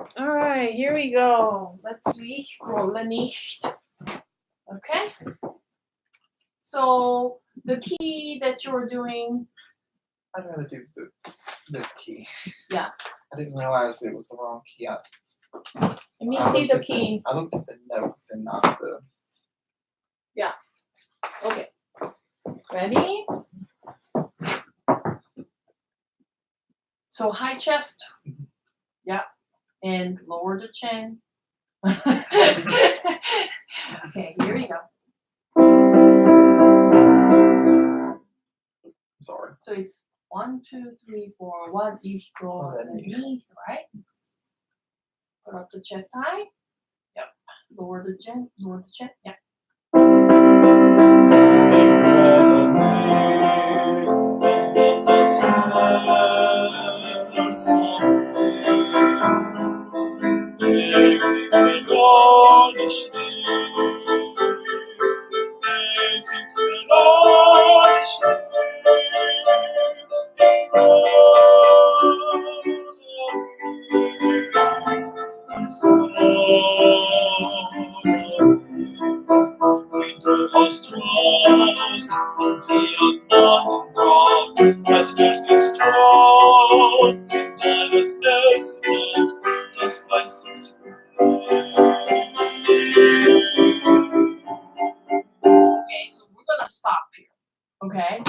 All right, here we go. Let's read grolle nicht. Okay. So the key that you're doing. I'd rather do this key. Yeah. I didn't realize it was the wrong key. Let me see the key. I looked at the notes and not the. Yeah. Okay. Ready? So high chest. Mhm. Yeah. And lower the chin. Okay, here we go. I'm sorry. So it's 1, 2, 3, 4, 1 equal underneath, right? Put up the chest high. Yep. Lower the chin. Yep. Es wird gestrahlt in deines Herzens, das weiß ich's. Okay, so we're gonna stop here. Okay,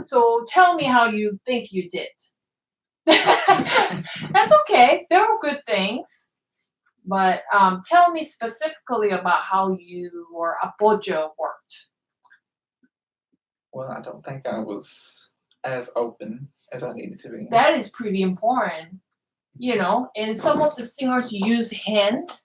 so tell me how you think you did. That's okay. There were good things, but tell me specifically about how your apoyo worked. Well, I don't think I was as open as I needed to be. That is pretty important, and some of the singers use hand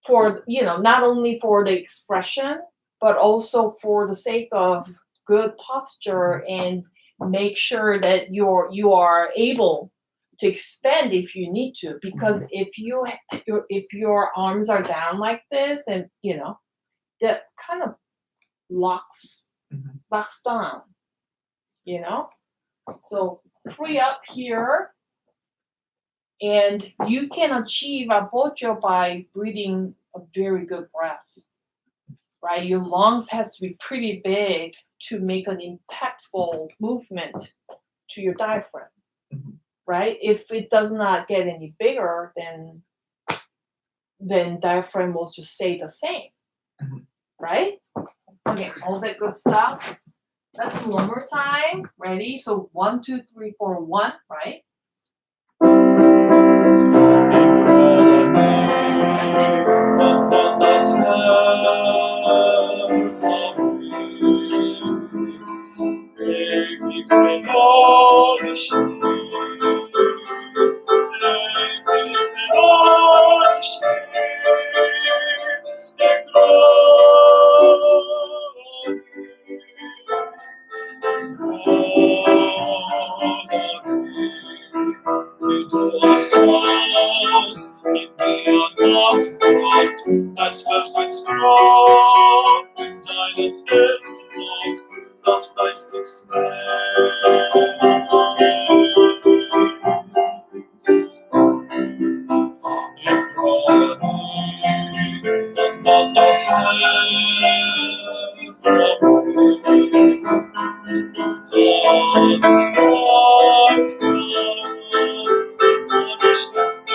for, not only for the expression, but also for the sake of good posture and make sure that you are able to expand if you need to, because if your arms are down like this, and that kind of locks down, so free up here, and you can achieve apoyo by breathing a very good breath, right? Your lungs has to be pretty big to make an impactful movement to your diaphragm, right? If it does not get any bigger, then diaphragm will just stay the same, right? Okay, all that good stuff. Let's do one more time. Ready? So 1, 2, 3, 4, 1, right? Es wird ein Strom in deines Herzens, das weiß ich's längst. Ich grolle nie, und dann das Herz zerbricht. Ich sah dich weit kommen, ich sah dich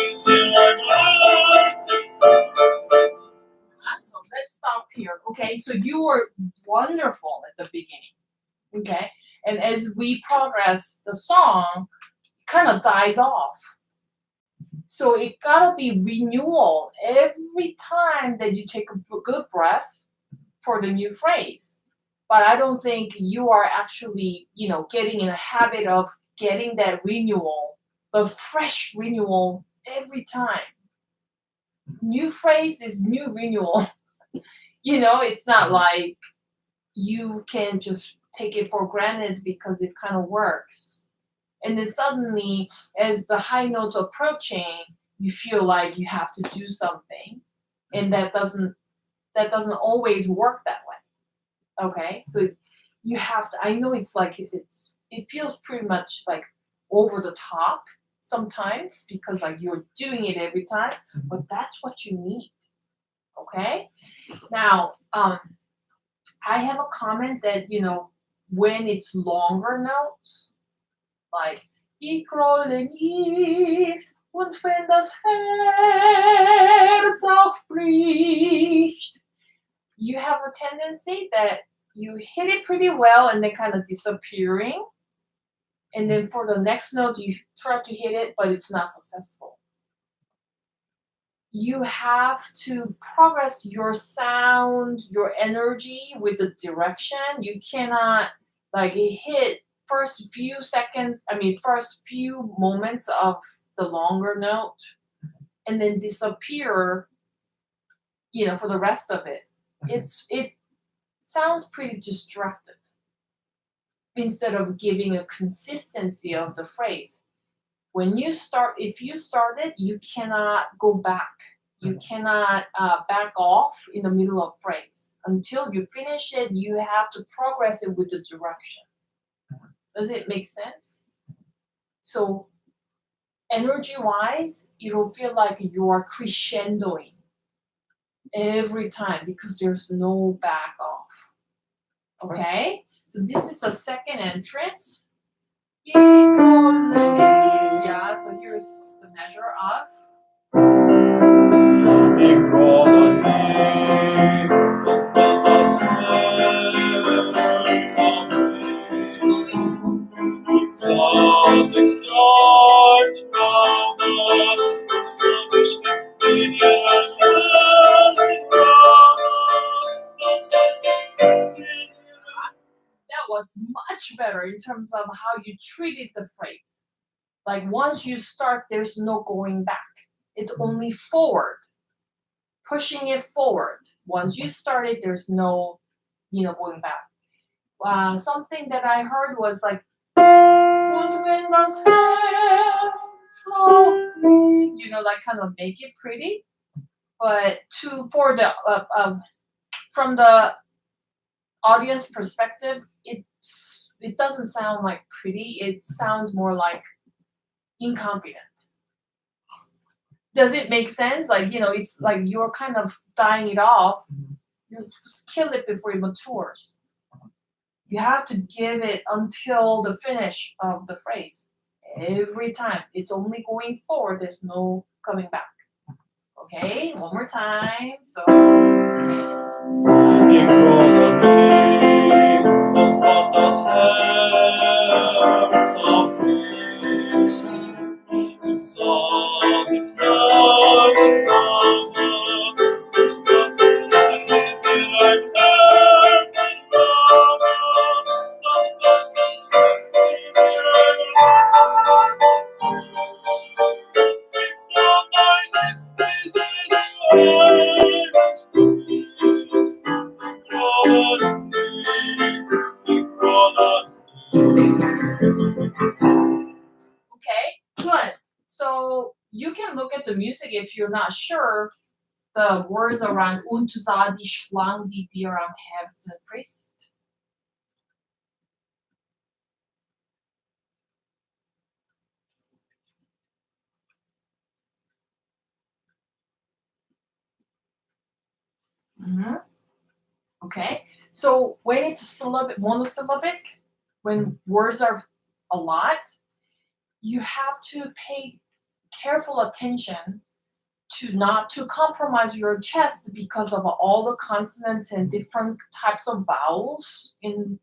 in dir ein Herz empfangen. So let's stop here. Okay, so you were wonderful at the beginning. Okay, and as we progress, the song kind of dies off. So it gotta be renewal every time that you take a good breath for the new phrase. But I don't think you are actually, getting in a habit of getting that renewal, the fresh renewal every time. New phrase is new renewal. It's not like you can just take it for granted because it kind of works. And then suddenly, as the high notes approaching, you feel like you have to do something. And that doesn't always work that way. Okay? So you have to, I know it's like it feels pretty much like over the top sometimes because like you're doing it every time, but that's what you need. Okay? Now, I have a comment that, when it's longer notes, like ich grolle nicht und wenn das Herz auch bricht, you have a tendency that you hit it pretty well and then kind of disappearing. And then for the next note, you try to hit it, but it's not successful. You have to progress your sound, your energy with the direction. You cannot like hit first few moments of the longer note and then disappear, for the rest of it. It sounds pretty distracted instead of giving a consistency of the phrase. If you start it, you cannot go back. You cannot back off in the middle of phrase. Until you finish it, you have to progress it with the direction. Does it make sense? So energy-wise, it'll feel like you are crescendoing every time because there's no back off. Okay? So this is a second entrance. Yeah, so here's the measure of. Ich grolle nicht und wenn das Herz anbricht, ich sah dich nicht, Mama, ich sah dich nicht in ihr Herz in Mama, das war That was much better in terms of how you treated the phrase. Like once you start, there's no going back. It's only forward, pushing it forward. Once you start it, there's no, going back. Something that I heard was like, like kind of make it pretty. But from the audience perspective, it doesn't sound like pretty. It sounds more like incompetent. Does it make sense? Like, it's like you're kind of dying it off. You just kill it before it matures. You have to give it until the finish of the phrase. Every time. It's only going forward. There's no coming back. Okay, one more time. So. Ich grolle nicht und wenn das Herz anbricht, ich sah dich nicht, Mama, und wenn ich dir ein Herz in Mama, das bleibt uns nicht dir ein Herz in Fuß. Ich sah dein Licht, wie sie dir heimat ist. Okay, good. So you can look at the music if you're not sure the words around und sah die Schlange dir am Herzen frisst. Okay, so when it's monosyllabic, when words are a lot, you have to pay careful attention not to compromise your chest because of all the consonants and different types of vowels in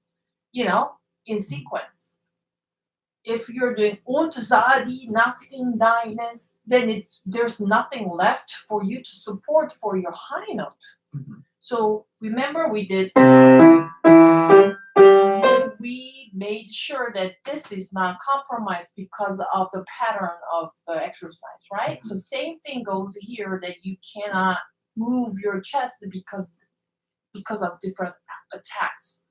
sequence. If you're doing und sah die Nackten deines, then there's nothing left for you to support for your high note. So remember we did, and we made sure that this is not compromised because of the pattern of the exercise, right? So same thing goes here, that you cannot move your chest because of different attacks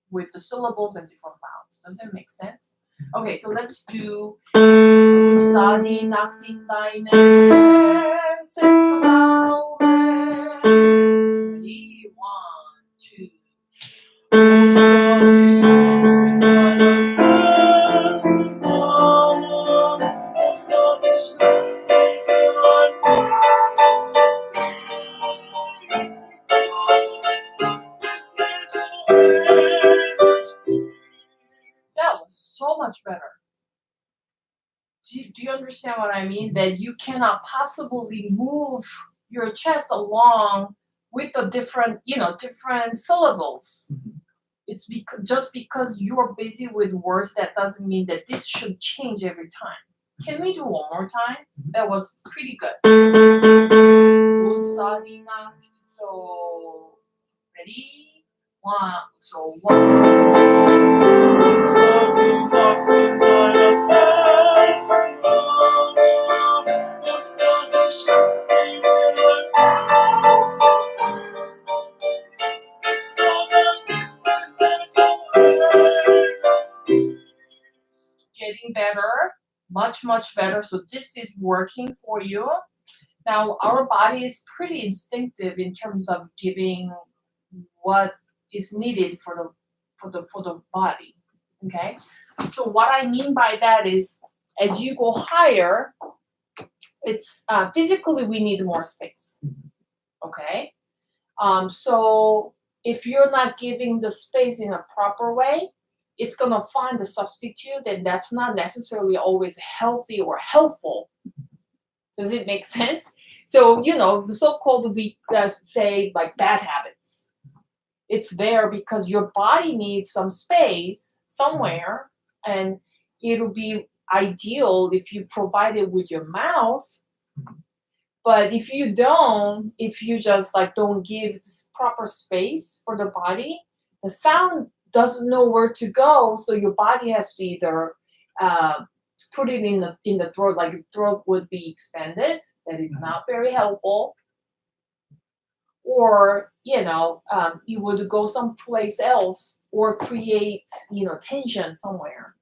with the syllables and different vowels. Does it make sense? Okay, so let's do sah die Nackten deines Herzens Laube. Ready? 1, 2. do you understand what I mean? That you cannot possibly move your chest along with the different, different syllables. It's just because you're busy with words, that doesn't mean that this should change every time. Can we do one more time? That was pretty good. So, ready? One. So, getting better, much better. So this is working for you. Now our body is pretty instinctive in terms of giving what is needed for the body. Okay, so what I mean by that is, as you go higher, it's physically we need more space. Okay, so if you're not giving the space in a proper way, it's gonna find a substitute, and that's not necessarily always healthy or helpful. Does it make sense? So the so-called, we say, like, bad habits. It's there because your body needs some space somewhere, and it'll be ideal if you provide it with your mouth. But if you just like don't give this proper space for the body, the sound doesn't know where to go. So your body has to either put it in the throat, like the throat would be expanded. That is not very helpful. Or you would go someplace else or create tension somewhere.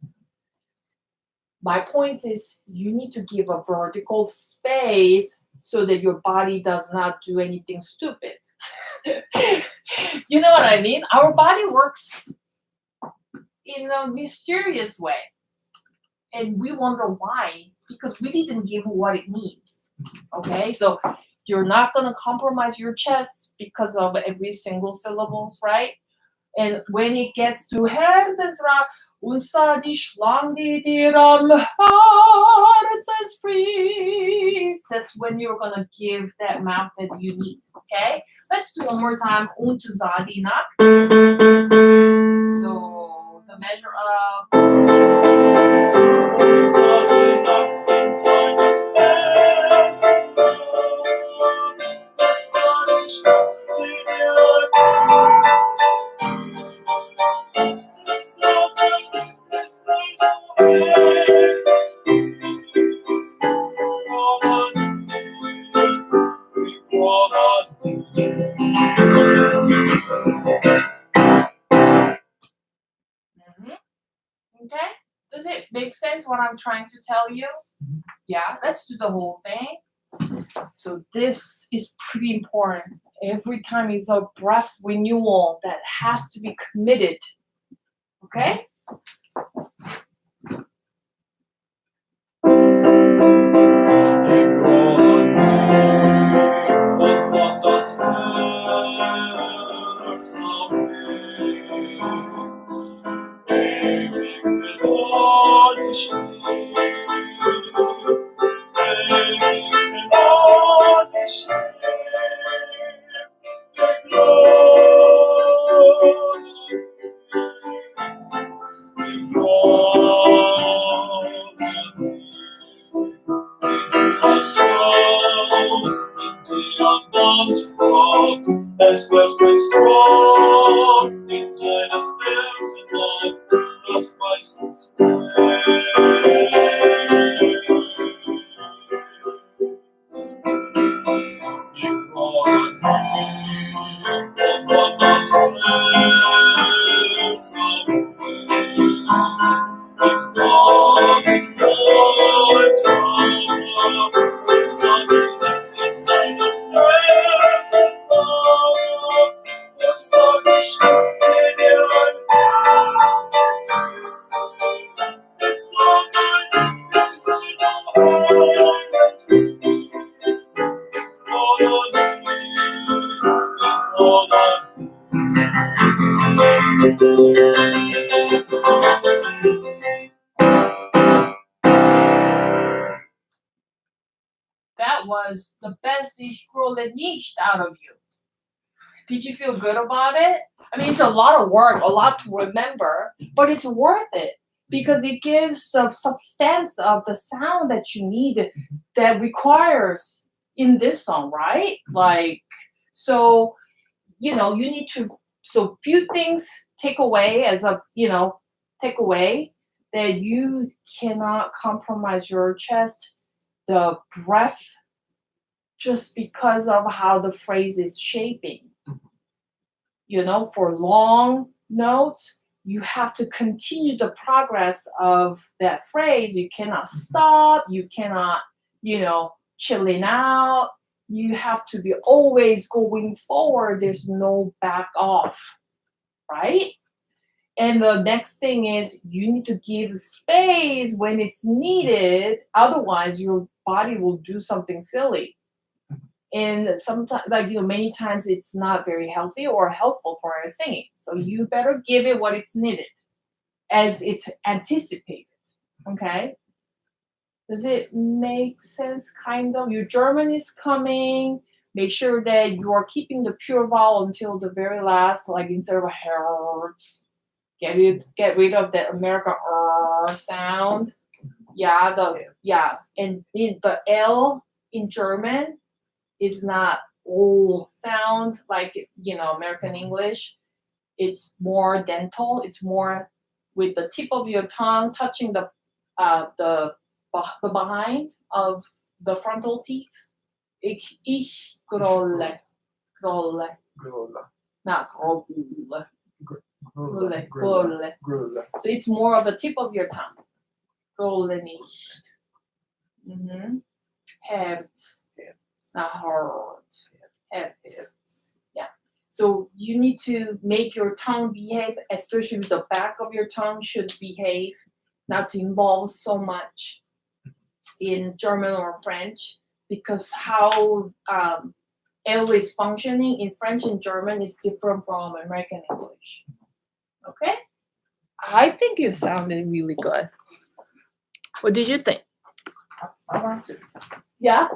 My point is, you need to give a vertical space so that your body does not do anything stupid. You know what I mean? Our body works in a mysterious way. And we wonder why, because we didn't give what it needs. Okay? So you're not going to compromise your chest because of every single syllables, right? And when it gets to Herzensra, unser die Schlange, die am Herzensfries. That's when you're gonna give that mouth that you need. Okay, let's do one more time. Unser die Nacht. So the measure of. Unser die Nacht in deines Herzens. Unser die Stadt, die Okay? Does it make sense what I'm trying to tell you? Yeah, let's do the whole thing. So this is pretty important. Every time is a breath renewal that has to be committed. Okay? was the best ich grolle nicht out of you. Did you feel good about it? I mean, it's a lot of work, a lot to remember, but it's worth it because it gives the substance of the sound that you need that requires in this song, right? Like, so, you need to, so few things take away take away that you cannot compromise your chest, the breath, just because of how the phrase is shaping. For long notes, you have to continue the progress of that phrase. You cannot stop. You cannot, chilling out. You have to be always going forward. There's no back off, right? And the next thing is you need to give space when it's needed. Otherwise, your body will do something silly. And sometimes, many times it's not very healthy or helpful for our singing. So you better give it what it's needed as it's anticipated. Okay? Does it make sense, kind of? Your German is coming. Make sure that you are keeping the pure vowel until the very last, like instead of a hertz. Get rid of that American sound. And the L in German is not all sound like American English. It's more dental. It's more with the tip of your tongue touching the behind of the frontal teeth. Ich grolle, not grolle. Grolle. So it's more of the tip of your tongue. Grolle nicht. Herz. Not heart. Herz. Yeah. So you need to make your tongue behave, especially the back of your tongue should behave, not to involve so much in German or French, because how L is functioning in French and German is different from American English. Okay? I think you sounded really good. What did you think? I liked it. Yeah?